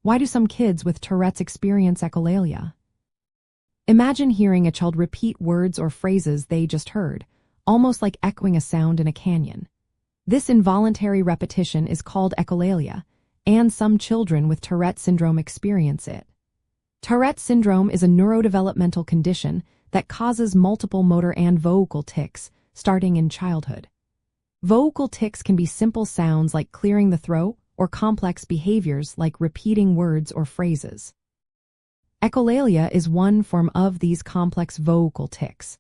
Why do some kids with Tourette's experience echolalia? Imagine hearing a child repeat words or phrases they just heard, almost like echoing a sound in a canyon. This involuntary repetition is called echolalia, and some children with Tourette syndrome experience it. Tourette syndrome is a neurodevelopmental condition that causes multiple motor and vocal tics, starting in childhood. Vocal tics can be simple sounds like clearing the throat or complex behaviors like repeating words or phrases. Echolalia is one form of these complex vocal tics.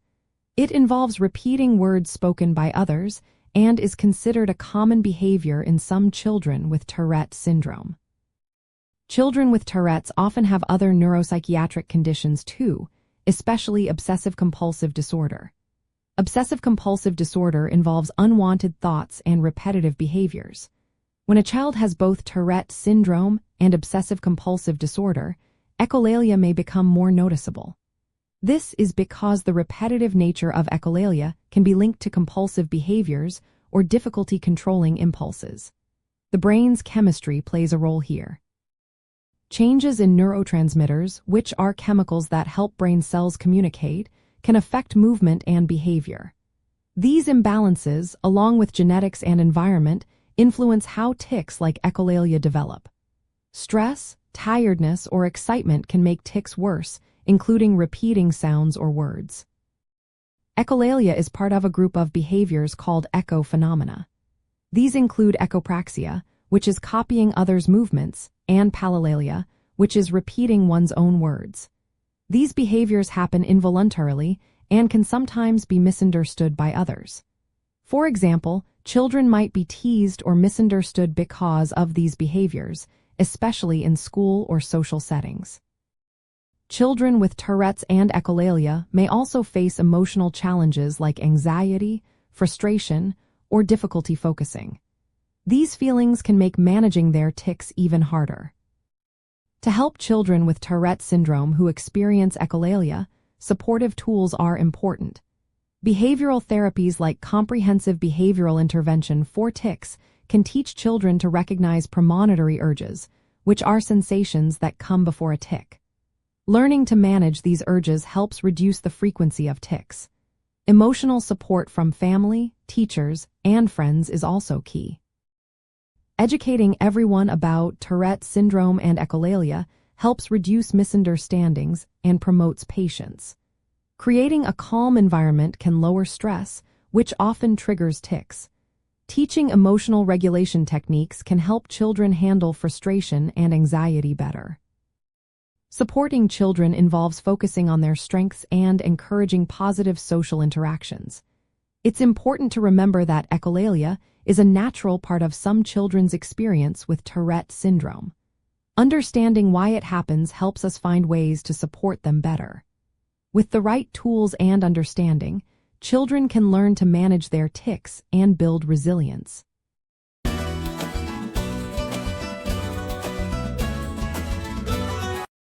It involves repeating words spoken by others and is considered a common behavior in some children with Tourette syndrome. Children with Tourette's often have other neuropsychiatric conditions too, especially obsessive-compulsive disorder. Obsessive-compulsive disorder involves unwanted thoughts and repetitive behaviors. When a child has both Tourette syndrome and obsessive-compulsive disorder, echolalia may become more noticeable. This is because the repetitive nature of echolalia can be linked to compulsive behaviors or difficulty controlling impulses. The brain's chemistry plays a role here. Changes in neurotransmitters, which are chemicals that help brain cells communicate, can affect movement and behavior. These imbalances, along with genetics and environment, influence how tics like echolalia develop. Stress, tiredness, or excitement can make tics worse, including repeating sounds or words. Echolalia is part of a group of behaviors called echo phenomena. These include echopraxia, which is copying others' movements, and palallalia, which is repeating one's own words. These behaviors happen involuntarily and can sometimes be misunderstood by others. For example, children might be teased or misunderstood because of these behaviors, especially in school or social settings. Children with Tourette's and echolalia may also face emotional challenges like anxiety, frustration, or difficulty focusing. These feelings can make managing their tics even harder. To help children with Tourette syndrome who experience echolalia, supportive tools are important. Behavioral therapies like comprehensive behavioral intervention for tics can teach children to recognize premonitory urges, which are sensations that come before a tic. Learning to manage these urges helps reduce the frequency of tics. Emotional support from family, teachers, and friends is also key. Educating everyone about Tourette syndrome and echolalia helps reduce misunderstandings and promotes patience. Creating a calm environment can lower stress, which often triggers tics. Teaching emotional regulation techniques can help children handle frustration and anxiety better. Supporting children involves focusing on their strengths and encouraging positive social interactions. It's important to remember that echolalia is a natural part of some children's experience with Tourette syndrome. Understanding why it happens helps us find ways to support them better. With the right tools and understanding, children can learn to manage their tics and build resilience.